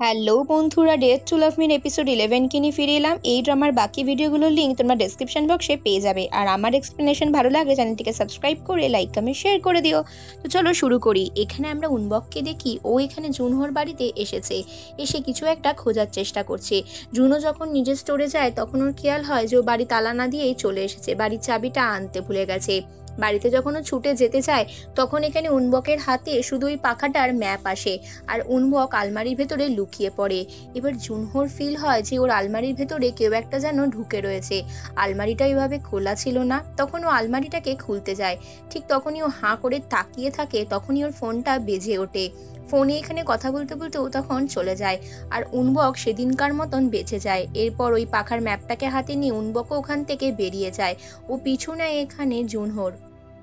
Hello বন্ধুরা, date two লাভ মিন episode 11 নিয়ে ফিরে এলাম। এই ড্রামার বাকি ভিডিওগুলোর লিঙ্ক তোমরা ডেসক্রিপশন বক্সে পেয়ে যাবে। আর আমার এক্সপ্লেনেশন ভালো লাগলে চ্যানেলটিকে সাবস্ক্রাইব করে লাইক কমেন্ট শেয়ার করে দিও। তো চলো শুরু করি। এখানে আমরা উনবককে দেখি ও এখানে জুনহোর বাড়িতে এসেছে, এসে কিছু একটা খোঁজার চেষ্টা করছে। জুনো যখন নিজের স্টোরে যায় তখন ওর খেয়াল হয় যে ও বাড়ি তালা না দিয়েই চলে এসেছে, বাড়ির চাবিটা আনতে ভুলে গেছে। বাড়িতে যখন ও ছুটে যেতে চায় তখন এখানে উনবকের হাতে শুধু ওই পাখাটার ম্যাপ আসে, আর উনবক আলমারির ভেতরে লুকিয়ে পড়ে। এবার জুনহোর ফিল হয় যে ওর আলমারির ভেতরে কেউ একটা যেন ঢুকে রয়েছে। আলমারিটা এইভাবে খোলা ছিল না, তখন ও আলমারিটাকে খুলতে যায়। ঠিক তখনই ও হাঁ করে তাকিয়ে থাকে, তখনই ওর ফোনটা বেজে ওঠে। ফোনে এখানে কথা বলতে বলতে ও তখন চলে যায়, আর উনবক সেদিনকার মতন বেঁচে যায়। এরপর ওই পাখার ম্যাপটাকে হাতে নিয়ে উনবকও ওখান থেকে বেরিয়ে যায়। ও পিছু নেয় এখানে জুনহোর।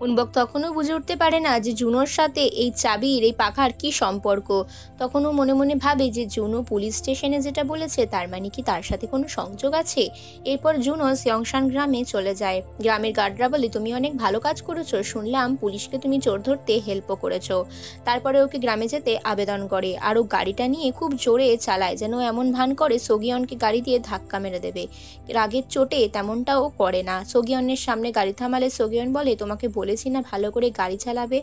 উনবক তখনও বুঝে উঠতে পারে না যে জুনোর সাথে এই চাবির এই পাখার কি সম্পর্ক। তখনও মনে মনে ভাবে যে জুনো পুলিশ স্টেশনে যেটা বলেছে তার মানে কি তার সাথে কোনো সংযোগ আছে। এরপর জুনো সিয়ংশান গ্রামে চলে যায়। গ্রামের গার্ডরা বলে, তুমি অনেক ভালো কাজ করেছো, শুনলাম পুলিশকে তুমি চোর ধরতে হেল্পও করেছো। তারপরে ওকে গ্রামে যেতে আবেদন করে, আর ও গাড়িটা নিয়ে খুব জোরে চালায়, যেন এমন ভান করে সোগিয়নকে গাড়ি দিয়ে ধাক্কা মেরে দেবে। রাগের চোটে তেমনটাও করে না। সোগিয়নের সামনে গাড়ি থামালে সোগিয়ন বলে, তোমাকে বলেছি না ভালো করে গাড়ি চালাবে।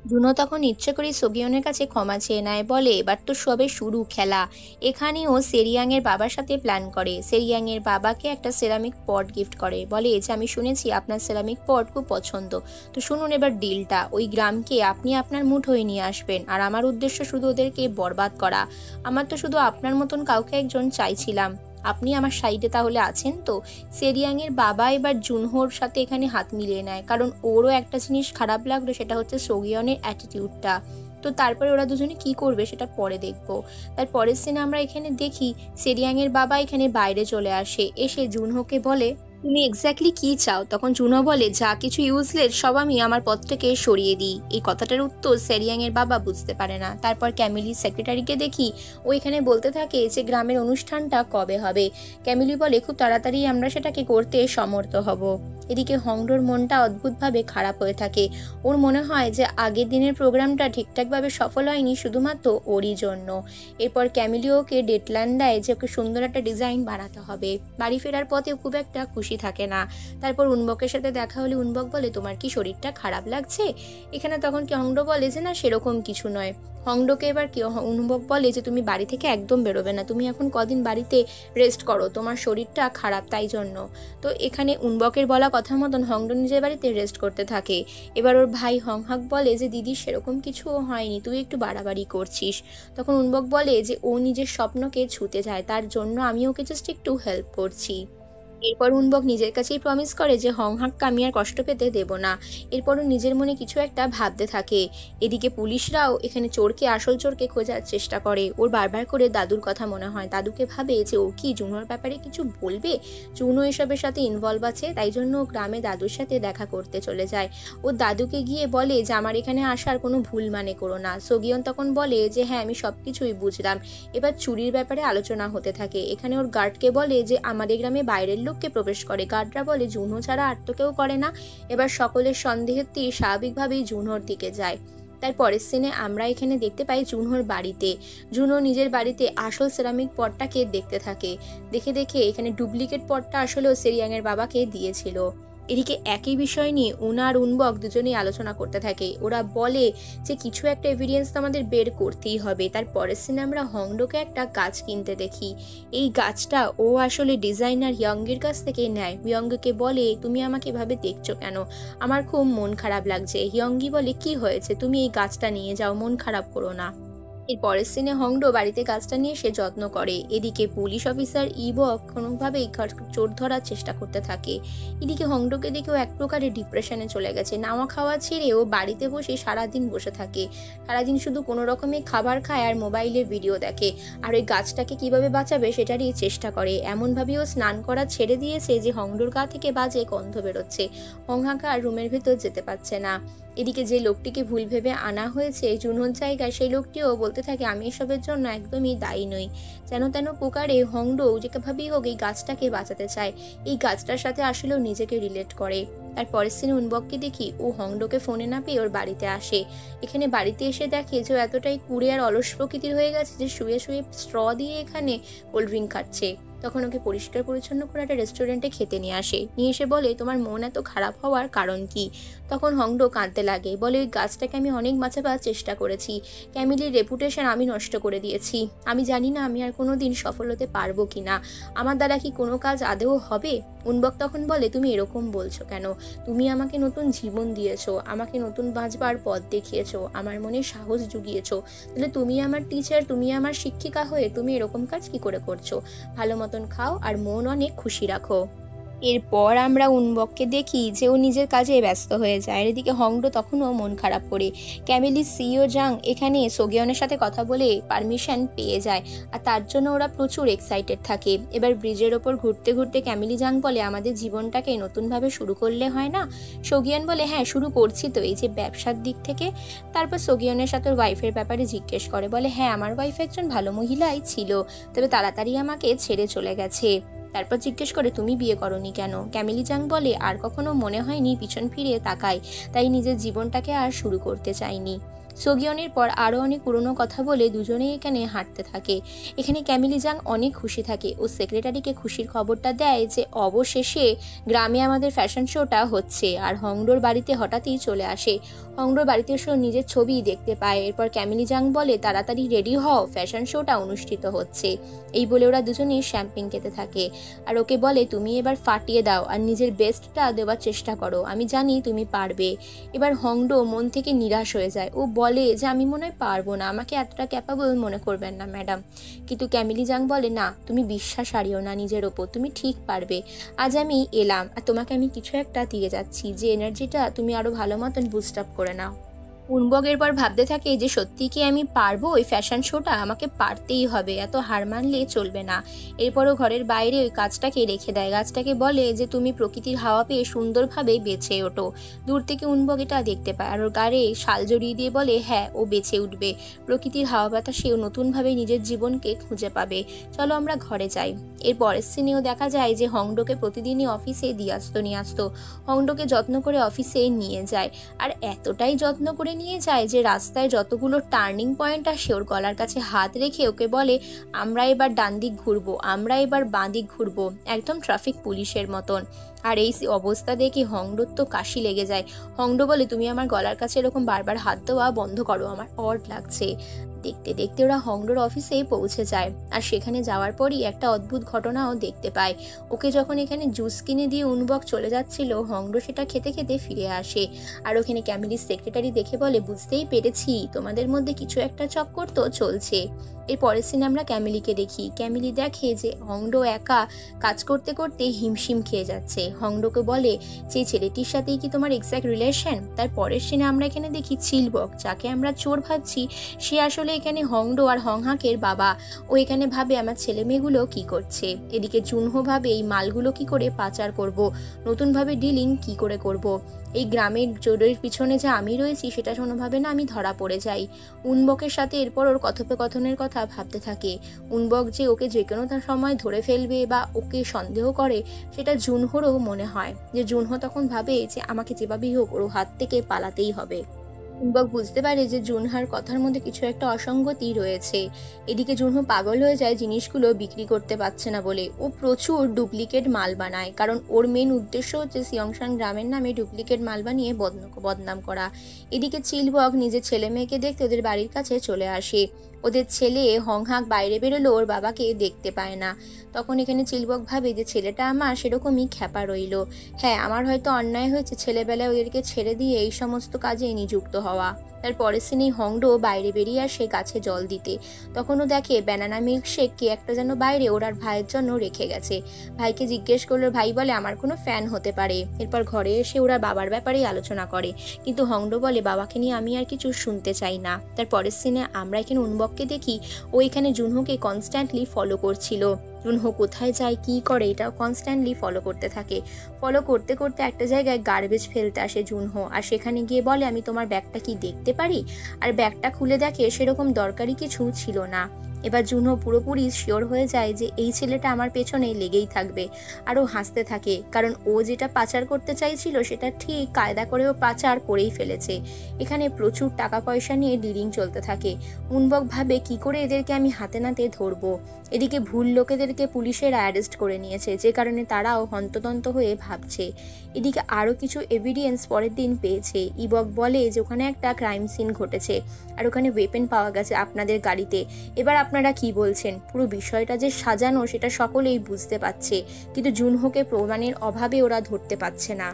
জুনো তখন ইচ্ছে করে সোগিয়নের কাছে ক্ষমা চেয়ে নেয়, বলে এবার তো সবে শুরু খেলা। এখানেও সেরিয়াং এর বাবার সাথে প্ল্যান করে। সেরিয়াং এর বাবাকে একটা সেরামিক পট গিফট করে, বলে যে আমি শুনেছি আপনার সেরামিক পট খুব পছন্দ, তো শুনুন এবার ডিলটা, ওই গ্রামকে আপনি আপনার মুঠোয় নিয়ে আসবেন, আর আমার উদ্দেশ্য শুধু ওদেরকে বরবাদ করা। আমার তো শুধু আপনার মতন কাউকে একজন চাইছিলাম, আপনি আমার সাইডে তাহলে আছেন তো। সেরিয়াং এর বাবা এবার জুনহোর সাথে এখানে হাত মিলিয়ে নেয়, কারণ ওরও একটা জিনিস খারাপ লাগলো, সেটা হচ্ছে সোগিয়নের অ্যাটিটিউডটা। তো তারপরে ওরা দুজনে কি করবে সেটা পরে দেখবো। তার পরের সিনে আমরা এখানে দেখি সেরিয়াং এর বাবা এখানে বাইরে চলে আসে, এসে জুনহোকে বলে, তুমি এক্স্যাক্টলি কি চাও? তখন জুনো বলে, যা কিছু ইউজলেস সব আমি আমার পথ থেকে সরিয়ে দিই। এই কথাটার উত্তর সেরিয়াং এর বাবা বুঝতে পারে না। তারপর ক্যামিলির সেক্রেটারিকে দেখি, ও এখানে বলতে থাকে যে গ্রামের অনুষ্ঠানটা কবে হবে। ক্যামিলি বলে, খুব তাড়াতাড়ি আমরা সেটাকে করতে সমর্থ হব। এদিকে হংডোর মনটা অদ্ভুতভাবে খারাপ হয়ে থাকে। ওর মনে হয় যে আগের দিনের প্রোগ্রামটা ঠিকঠাকভাবে সফল হয়নি শুধুমাত্র ওরই জন্য। এরপর ক্যামিলি ওকে ডেডলাইন দেয় যে ওকে সুন্দর একটা ডিজাইন বানাতে হবে। বাড়ি ফেরার পথে খুব একটা খুশি থাকে না। তারপর উনবকের সাথে দেখা হলে উনবক বলে, তোমার কি শরীরটা খারাপ লাগছে? এখানে তখন কি হংডো বলে যে না, সেরকম কিছু নয়। হংডোকে এবার কি উনবক বলে যে তুমি বাড়ি থেকে একদম বেরোবে না, তুমি এখন কদিন বাড়িতে রেস্ট করো, তোমার শরীরটা খারাপ তাই জন্য। তো এখানে উনবকের বলা কথা মতন হংডো নিজের বাড়িতে রেস্ট করতে থাকে। এবার ওর ভাই হংহাক বলে যে দিদি সেরকম কিছুও হয়নি, তুই একটু বাড়াবাড়ি করছিস। তখন উনবক বলে যে ও নিজের স্বপ্নকে ছুঁতে যায়, তার জন্য আমি ওকে জাস্ট একটু হেল্প করছি। এরপর উনবক নিজের কাছেই প্রমিস করে যে হংহাককে আমি আর কষ্ট পেতে দেব না। এরপরও নিজের মনে কিছু একটা ভাবতে থাকে। এদিকে পুলিশরাও এখানে চোরকে, আসল চোরকে খোঁজার চেষ্টা করে। ওর বারবার করে দাদুর কথা মনে হয়, দাদুকে ভাবে যে ও কি জুনোর ব্যাপারে কিছু বলবে। জুনো এসবের সাথে ইনভলভ আছে, তাই জন্য ও গ্রামে দাদুর সাথে দেখা করতে চলে যায়। ও দাদুকে গিয়ে বলে যে আমার এখানে আসার কোনো ভুল মানে করো না। সোগিয়ন তখন বলে যে হ্যাঁ আমি সব কিছুই বুঝলাম। এবার চুরির ব্যাপারে আলোচনা হতে থাকে। এখানে ওর গার্ডকে বলে যে আমাদের গ্রামে বাইরের লোককে প্রবেশ করে। গার্ডরা বলে জুনহো ছাড়া আর তো কেউ করে না। এবার সকলের সন্দেহের তীর স্বাভাবিকভাবেই জুনহোর দিকে যায়। তার পরের সিনে আমরা এখানে দেখতে পাই জুনহোর বাড়িতে। জুনহো নিজের বাড়িতে আসল সেরামিক পটটাকে দেখতে থাকে। দেখে দেখে এখানে ডুপ্লিকেট পটটা আসলেও সেরিয়াং এর বাবাকে দিয়েছিল। এদিকে একই বিষয় নিয়ে উনা আর উনবক দুজনেই আলোচনা করতে থাকে। ওরা বলে যে কিছু একটা এভিডেন্স তো আমাদের বের করতেই হবে। তার পরের সিনে আমরা হংডোকে একটা গাছ কিনতে দেখি। এই গাছটা ও আসলে ডিজাইনার ইয়ংয়ের কাছ থেকে নেয়। ইয়ংকে বলে, তুমি আমাকে এভাবে দেখছো কেন? আমার খুব মন খারাপ লাগছে। ইয়ঙ্গি বলে, কি হয়েছে, তুমি এই গাছটা নিয়ে যাও, মন খারাপ করো না। এর পরের সিনে হংডো বাড়িতে গাছটা নিয়ে সে যত্ন করে। এদিকে পুলিশ অফিসার ইবক কোনোভাবেই চোর ধরার চেষ্টা করতে থাকে। এদিকে হংডোকে দেখেও এক প্রকারে ডিপ্রেশনে চলে গেছে। নাওয়া খাওয়া ছেড়ে ও বাড়িতে বসে সারাদিন বসে থাকে। সারাদিন শুধু কোনো রকমে খাবার খায় আর মোবাইলে ভিডিও দেখে, আর ওই গাছটাকে কিভাবে বাঁচাবে সেটারই চেষ্টা করে। এমনভাবে ও স্নান করা ছেড়ে দিয়েছে যে হংডোর গা থেকে বাজে গন্ধ বেরোচ্ছে। হংহাকা আর রুমের ভেতর যেতে পারছে না। এদিকে যে লোকটিকে ভুল ভেবে আনা হয়েছে জুনহোর জায়গায়, সেই লোকটিও বলতে থাকে আমি এসবের জন্য একদমই দায়ী নই। যেন তেন প্রকারে হংডো যেভাবেই হোক এই গাছটাকে বাঁচাতে চায়। এই গাছটার সাথে আসলেও নিজেকে রিলেট করে। তার পরের সিনে উনবককে দেখি ও হংডোকে ফোনে না পেয়ে ওর বাড়িতে আসে। এখানে বাড়িতে এসে দেখে যে ও এতটাই কুড়ে আর অলস প্রকৃতির হয়ে গেছে যে শুয়ে শুয়ে স্ট্র দিয়ে এখানে কোল্ড ড্রিঙ্ক খাচ্ছে। তখন ওকে পরিষ্কার পরিচ্ছন্ন করে একটা রেস্টুরেন্টে খেতে নিয়ে আসে। নিয়ে এসে বলে তোমার মন এত খারাপ হওয়ার কারণ কি? তখন হংডো কাঁদতে লাগে, বলে ওই গাছটাকে আমি অনেক বাঁচাবার চেষ্টা করেছি, ক্যামিলির রেপুটেশন আমি নষ্ট করে দিয়েছি, আমি জানি না আমি আর কোনো দিন সফল হতে পারবো কি না, আমার দ্বারা কি কোনো কাজ আদৌ হবে? উনবক তখন বলে তুমি এরকম বলছো কেন? তুমি আমাকে নতুন জীবন দিয়েছো, আমাকে নতুন বাঁচবার পথ দেখিয়েছো, আমার মনে সাহস জুগিয়েছো, তাহলে তুমি আমার টিচার, তুমি আমার শিক্ষিকা হয়ে তুমি এরকম কাজ কি করে করছো? ভালো মতন খাও আর মন অনেক খুশি রাখো। এরপর আমরা উনবককে দেখি যে ও নিজের কাজে ব্যস্ত হয়ে যায়। আর এদিকে হংডো তখনও মন খারাপ করে। ক্যামিলির সিইও জাং এখানে সোগিয়নের সাথে কথা বলে পারমিশন পেয়ে যায়, আর তার জন্য ওরা প্রচুর এক্সাইটেড থাকে। এবার ব্রিজের ওপর ঘুরতে ঘুরতে ক্যামিলি জাং বলে আমাদের জীবনটাকে নতুনভাবে শুরু করলে হয় না? সোগিয়ন বলে হ্যাঁ শুরু করছি তো, এই যে ব্যবসার দিক থেকে। তারপর সোগিয়নের সাথে ওর ওয়াইফের ব্যাপারে জিজ্ঞেস করে, বলে হ্যাঁ আমার ওয়াইফ একজন ভালো মহিলাই ছিল, তবে তাড়াতাড়ি আমাকে ছেড়ে চলে গেছে। তারপর জিজ্ঞেস করে তুমি বিয়ে করনি কেন? ক্যামিলি জাং বলে আর কখনো মনে হয়নি পিছন ফিরে তাকাই, তাই নিজের জীবনটাকে আর শুরু করতে চাইনি। সোগিয়নের পর আরও অনেক পুরনো কথা বলে দুজনেই এখানে হাঁটতে থাকে। এখানে ক্যামিলি জাং অনেক খুশি থাকে। ও সেক্রেটারিকে খুশির খবরটা দেয় যে অবশেষে গ্রামে আমাদের ফ্যাশন শোটা হচ্ছে। আর হংডোর বাড়িতে হঠাৎই চলে আসে। হংডোর বাড়িতে এসে নিজের ছবি দেখতে পায়। এরপর ক্যামিলি জাং বলে তাড়াতাড়ি রেডি হও, ফ্যাশন শোটা অনুষ্ঠিত হচ্ছে। এই বলে ওরা দুজনেই শ্যাম্পেন খেতে থাকে। আর ওকে বলে তুমি এবার ফাটিয়ে দাও আর নিজের বেস্টটা দেওয়ার চেষ্টা করো, আমি জানি তুমি পারবে। এবার হংডো মন থেকে নিরাশ হয়ে যায়। ও বলে যে আমি মনে হয় পারবো না, আমাকে এতটা ক্যাপাবল মনে করবেন না ম্যাডাম। কিন্তু ক্যামিলি জাং বলে না, তুমি বিশ্বাস হারিও না নিজের ওপর, তুমি ঠিক পারবে। আজ আমি এলাম আর তোমাকে আমি কিছু একটা দিয়ে যাচ্ছি, যে এনার্জিটা তুমি আরো ভালো মতন বুস্ট আপ করে নাও। উনবক এরপর ভাবতে থাকে যে সত্যি কি আমি পারবো ওই ফ্যাশন শোটা? আমাকে পারতেই হবে, এত হার মানলে চলবে না। এরপরও ঘরের বাইরে ওই গাছটাকে রেখে দেয়। গাছটাকে বলে যে তুমি প্রকৃতির হাওয়া পেয়ে সুন্দরভাবে বেঁচে ওঠো। দূর থেকে উনবক এটা দেখতে পায় আর ওর গায়ে শাল জড়িয়ে দিয়ে বলে হ্যাঁ ও বেঁচে উঠবে, প্রকৃতির হাওয়া বাতাসেও নতুনভাবে নিজের জীবনকে খুঁজে পাবে। চলো আমরা ঘরে যাই। এর পরের সিনেও দেখা যায় যে হংডোকে প্রতিদিনই অফিসে দিয়ে আসতো। হংডোকে যত্ন করে অফিসে নিয়ে যায়, আর এতটাই যত্ন করে নিয়ে যায় যে রাস্তায় যতগুলো টার্নিং পয়েন্ট আসে ওর গলার কাছে হাত রেখে ওকে বলে আমরা এবার ডান দিক ঘুরবো, আমরা এবার বাঁ দিক ঘুরবো, একদম ট্রাফিক পুলিশের মতন। আর এই অবস্থা দেখে হংডোর তো কাশি লেগে যায়। হংডো বলে তুমি আমার গলার কাছে এরকম বারবার হাত দেওয়া বন্ধ করো, আমার অড লাগছে। দেখতে দেখতে ওরা হংডোর অফিসে পৌঁছে যায়। আর সেখানে যাওয়ার পরই একটা অদ্ভুত ঘটনাও দেখতে পায়। ওকে যখন এখানে জুস কিনে দিয়ে উনবক চলে যাচ্ছিল, হংডো সেটা খেতে খেতে ফিরে আসে। আর ওখানে ক্যামিলির সেক্রেটারি দেখে বলে বুঝতেই পেরেছি তোমাদের মধ্যে কিছু একটা চক্কর তো চলছে। এর পরের সিনে আমরা ক্যামিলিকে দেখি। ক্যামিলি দেখে যে হংডো একা কাজ করতে করতে হিমশিম খেয়ে যাচ্ছে। হংডোকে বলে যে ছেলেটির সাথেই কি তোমার এক্স্যাক্ট রিলেশন? তার পরের সিনে আমরা এখানে দেখি চিলবক, যাকে আমরা চোর ভাবছি, সে আসলে এখানে হংডো আর হংহাকের বাবা। ও এখানে ভাবে আমার ছেলে মেয়েগুলো কি করছে। এদিকে জুনহো ভাবে এই মালগুলো কি করে পাচার করব, নতুনভাবে ডিলিং কি করে করব। এই গ্রামের চোরের পিছনে যে আমি রয়েছি সেটা কোনোভাবে না আমি ধরা পড়ে যাই। উনবকের সাথে এরপর ওর কথোপকথনের কথা ভাবতে থাকে। উনবক যে ওকে যে কোনো সময় ধরে ফেলবে বা ওকে সন্দেহ করে সেটা জুনহোরও মনে হয়। যে জুনহো তখন ভাবে যে আমাকে যেভাবেই হোক ওর হাত থেকে পালাতেই হবে। উনবক বুঝতে পারে যে জুনহার কথার মধ্যে কিছু একটা অসঙ্গতি রয়েছে। এদিকে জুনহো পাগল হয়ে যায় জিনিসগুলো বিক্রি করতে পারছে না বলে। ও প্রচুর ডুপ্লিকেট মাল বানায়, কারণ ওর মেন উদ্দেশ্য হচ্ছে সিয়ংশান গ্রামের নামে ডুপ্লিকেট মাল বানিয়ে বদনাম করা। এদিকে চিলবক নিজের ছেলে মেয়েকে দেখতে ওদের বাড়ির কাছে চলে আসে। ওদের ছেলে হংহাক বাইরে বেরোলো ওর বাবাকে দেখতে পায় না। তখন এখানে চিলবক ভাবে যে ছেলেটা আমার সেরকমই খ্যাপা রইল। হ্যাঁ আমার হয়তো অন্যায় হয়েছে ছেলেবেলায় ওদেরকে ছেড়ে দিয়ে এই সমস্ত কাজে নিযুক্ত হওয়া। তার পরের সিনেই হংডো বাইরে বেরিয়ে আসে গাছে জল দিতে। তখনও দেখে ব্যানানা মিল্কশেক কে একটা যেন বাইরে ওর আর ভাইয়ের জন্য রেখে গেছে। ভাইকে জিজ্ঞেস করলো, ভাই বলে আমার কোনো ফ্যান হতে পারে। এরপর ঘরে এসে ওরা বাবার ব্যাপারেই আলোচনা করে, কিন্তু হংডো বলে বাবাকে নিয়ে আমি আর কিছু শুনতে চাই না। তার পরের সিনে আমরা এখানে উনবককে দেখি ও এখানে জুনহোকে কনস্ট্যান্টলি ফলো করছিল। জুনহো কোথায় যায় কি করে এটাও কনস্ট্যান্টলি ফলো করতে থাকে। ফলো করতে করতে একটা জায়গায় গার্বেজ ফেলতে আসে জুনহো, আর সেখানে গিয়ে বলে আমি তোমার ব্যাগটা কি দেখতে পারি? আর ব্যাগটা খুলে দেখে সেরকম দরকারি কিছু ছিল না। এবার জুনহো পুরোপুরি শিওর হয়ে যায় যে এই ছেলেটা আমার পেছনে লেগেই থাকবে। আরও হাসতে থাকে, কারণ ও যেটা পাচার করতে চাইছিল সেটা ঠিক কায়দা করেও পাচার করেই ফেলেছে। এখানে প্রচুর টাকা পয়সা নিয়ে ডিলিং চলতে থাকে। উনবক ভাবে কি করে এদেরকে আমি হাতে নাতে ধরবো। এদিকে ভুল লোকেদেরকে পুলিশের অ্যারেস্ট করে নিয়েছে, যে কারণে তারাও হন্তদন্ত হয়ে ভাবছে। এদিকে আরও কিছু এভিডেন্স পরের দিন পেয়েছে। ইবক বলে যে ওখানে একটা ক্রাইম সিন ঘটেছে আর ওখানে ওয়েপেন পাওয়া গেছে আপনাদের গাড়িতে। এবার আপনারা কি বলছেন? পুরো বিষয়টা যে সাজানো সেটা সকলেই বুঝতে পারছে, কিন্তু জুনহোকে প্রমাণের অভাবে ওরা ধরতে পারছে না।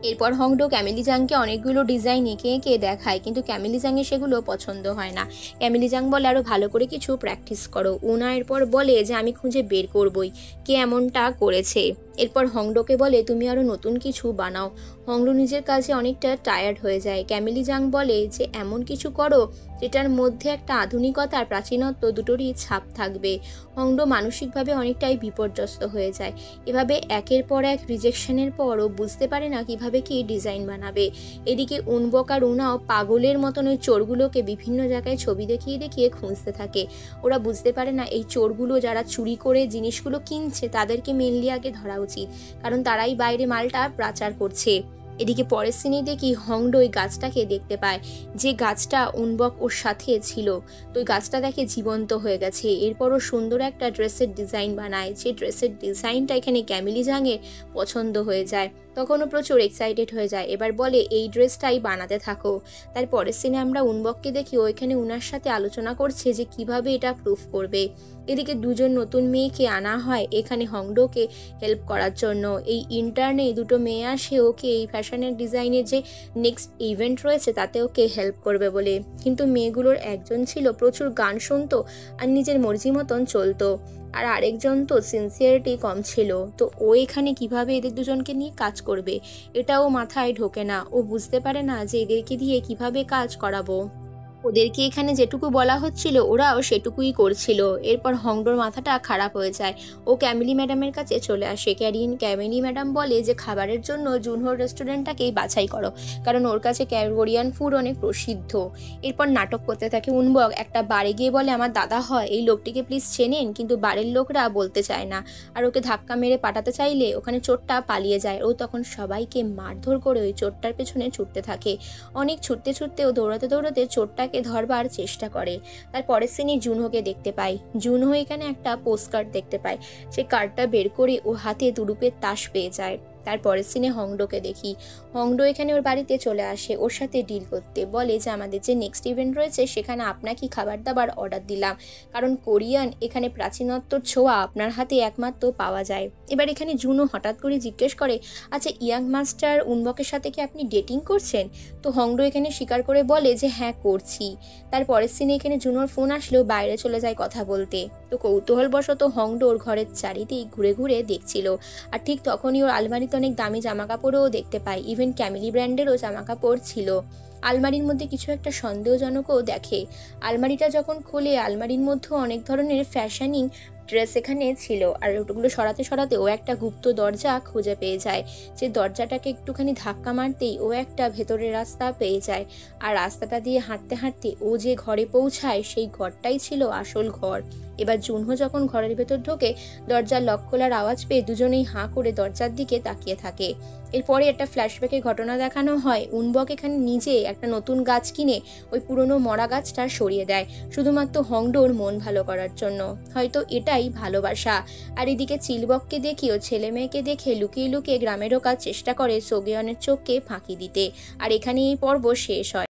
এরপর হংডো ক্যামেলি জাংকে অনেকগুলো ডিজাইন এঁকে এঁকে দেখায়, কিন্তু ক্যামেলি জাংয়ের সেগুলো পছন্দ হয় না। ক্যামেলি জাং বলে আরও ভালো করে কিছু প্র্যাকটিস করো। উনা এরপর বলে যে আমি খুঁজে বের করবই কে এমনটা করেছে। এরপর হংডোকে বলে তুমি আরও নতুন কিছু বানাও। হংডো নিজের কাজে অনেকটা টায়ার্ড হয়ে যায়। ক্যামেলি জাং বলে যে এমন কিছু করো যেটার মধ্যে একটা আধুনিকতা আর প্রাচীনত্ব দুটোরই ছাপ থাকবে। হংডো মানসিকভাবে অনেকটাই বিপর্যস্ত হয়ে যায়। এভাবে একের পর এক রিজেকশনের পরও বুঝতে পারে না কিভাবে কি ডিজাইন বানাবে। এদিকে উনবক আর উনাও পাগলের মতন ওই চোরগুলোকে বিভিন্ন জায়গায় ছবি দেখিয়ে দেখিয়ে খুঁজতে থাকে। ওরা বুঝতে পারে না এই চোরগুলো যারা চুরি করে জিনিসগুলো কিনছে তাদেরকে মেনলি আগে ধরা উচিত, কারণ তারাই বাইরে মালটা পাচার করছে। এদিকে পরের সিনে দেখি হংডো ওই গাছটাকে দেখতে পায়, যে গাছটা উনবক ওর সাথে ছিল। তো ওই গাছটা দেখে জীবন্ত হয়ে গেছে। এরপরও সুন্দর একটা ড্রেসের ডিজাইন বানায়, যে ড্রেসের ডিজাইনটা এখানে ক্যামেলি জাংয়ের পছন্দ হয়ে যায়। তখনও প্রচুর এক্সাইটেড হয়ে যায়। এবার বলে এই ড্রেসটাই বানাতে থাকো। তার পরের সিনে আমরা উনবককে দেখি ওইখানে উনার সাথে আলোচনা করছে যে কিভাবে এটা প্রুফ করবে। এদিকে দুজন নতুন মেয়েকে আনা হয় এখানে হংডোকে হেল্প করার জন্য। এই ইন্টার্নে দুটো মেয়ে আসে ওকে এই ফ্যাশনের ডিজাইনের যে নেক্সট ইভেন্ট রয়েছে তাতে ওকে হেল্প করবে বলে, কিন্তু মেয়েগুলোর একজন ছিল প্রচুর গান শুনতো আর নিজের মর্জি মতন চলতো, আর আরেকজন তো সিনসিয়ারিটি কম ছিল। তো ও এখানে কিভাবে এদের দুজনকে নিয়ে কাজ করবে এটাও মাথায় ঢোকে না। ও বুঝতে পারে না যে এদেরকে দিয়ে কিভাবে কাজ করাবো। ওদেরকে এখানে যেটুকু বলা হচ্ছিল ওরাও সেটুকুই করছিল। এরপর হংডোর মাথাটা খারাপ হয়ে যায়। ও ক্যামেলি ম্যাডামের কাছে চলে আসে। ক্যামেলি ম্যাডাম বলে যে খাবারের জন্য জুনহোর রেস্টুরেন্টটাকেই বাছাই করো, কারণ ওর কাছে কোরিয়ান ফুড অনেক প্রসিদ্ধ। এরপর নাটক করতে থাকে উনবক। একটা বারে গিয়ে বলে আমার দাদা হয়, এই লোকটিকে প্লিজ চেনেন, কিন্তু বাড়ির লোকরা বলতে চায় না। আর ওকে ধাক্কা মেরে পাঠাতে চাইলে ওখানে চোরটা পালিয়ে যায়। ও তখন সবাইকে মারধর করে ওই চোরটার পেছনে ছুটতে থাকে। অনেক ছুটতে ছুটতে ও দৌড়াতে দৌড়াতে চোরটাকে ধরবার চেষ্টা করে। তার পরের সিনে জুনহোকে দেখতে পাই। জুনহো এখানে একটা পোস্ট কার্ড দেখতে পায়। সে কার্ডটা বের করে ও হাতে দুরুপের তাস পেয়ে যায়। তারপরের সিনে হংডোকে দেখি। হংডো এখানে ওর বাড়িতে চলে আসে ওর সাথে ডিল করতে। বলে যে আমাদের যে নেক্সট ইভেন্ট রয়েছে সেখানে আপনাকে খাবার দাবার অর্ডার দিলাম, কারণ কোরিয়ান এখানে প্রাচীনত্বর ছোঁয়া আপনার হাতে একমাত্র পাওয়া যায়। এবার এখানে জুনহো হঠাৎ করে জিজ্ঞেস করে আচ্ছা ইয়াং মাস্টার উনবকের সাথে কি আপনি ডেটিং করছেন? তো হংডো এখানে স্বীকার করে বলে যে হ্যাঁ করছি। তারপরের সিনে এখানে জুনহোর ফোন আসলেও বাইরে চলে যায় কথা বলতে। তো কৌতূহলবশত হংডো ওর ঘরের চারিদিক ঘুরে ঘুরে দেখছিল। আর ঠিক তখনই ওর আলমারিতে অনেক দামি জামা কাপড়ও দেখতে পায়। ইভেন ক্যামেলি ব্র্যান্ডেরও জামা কাপড় ছিল। আলমারির মধ্যে কিছু একটা সন্দেহজনকও দেখে। আলমারিটা যখন খোলে আলমারির মধ্যেও অনেক ধরনের ফ্যাশনিং ড্রেস এখানে ছিল। আর ওগুলো সরাতে সরাতে ও একটা গুপ্ত দরজা খুঁজে পেয়ে যায়। যে দরজাটাকে একটুখানি ধাক্কা মারতেই ও একটা ভেতরের রাস্তা পেয়ে যায়। আর রাস্তাটা দিয়ে হাঁটতে হাঁটতে ও যে ঘরে পৌঁছায় সেই ঘরটাই ছিল আসল ঘর। এবার জুনহো যখন ঘরের ভেতর ঢোকে দরজার লক খোলার আওয়াজ পেয়ে দুজনেই হাঁ করে দরজার দিকে তাকিয়ে থাকে। এরপরে একটা ফ্ল্যাশব্যাকে ঘটনা দেখানো হয়। উনবক এখানে নিজে একটা নতুন গাছ কিনে ওই পুরনো মরা গাছটা সরিয়ে দেয় শুধুমাত্র হংডোর মন ভালো করার জন্য। হয়তো এটাই ভালোবাসা। আর এদিকে চিলবককে দেখিও ছেলে মেয়েকে দেখে লুকিয়ে লুকিয়ে গ্রামে ঢোকার চেষ্টা করে সোগেয়নের চোখকে ফাঁকি দিতে। আর এখানে এই পর্ব শেষ হয়।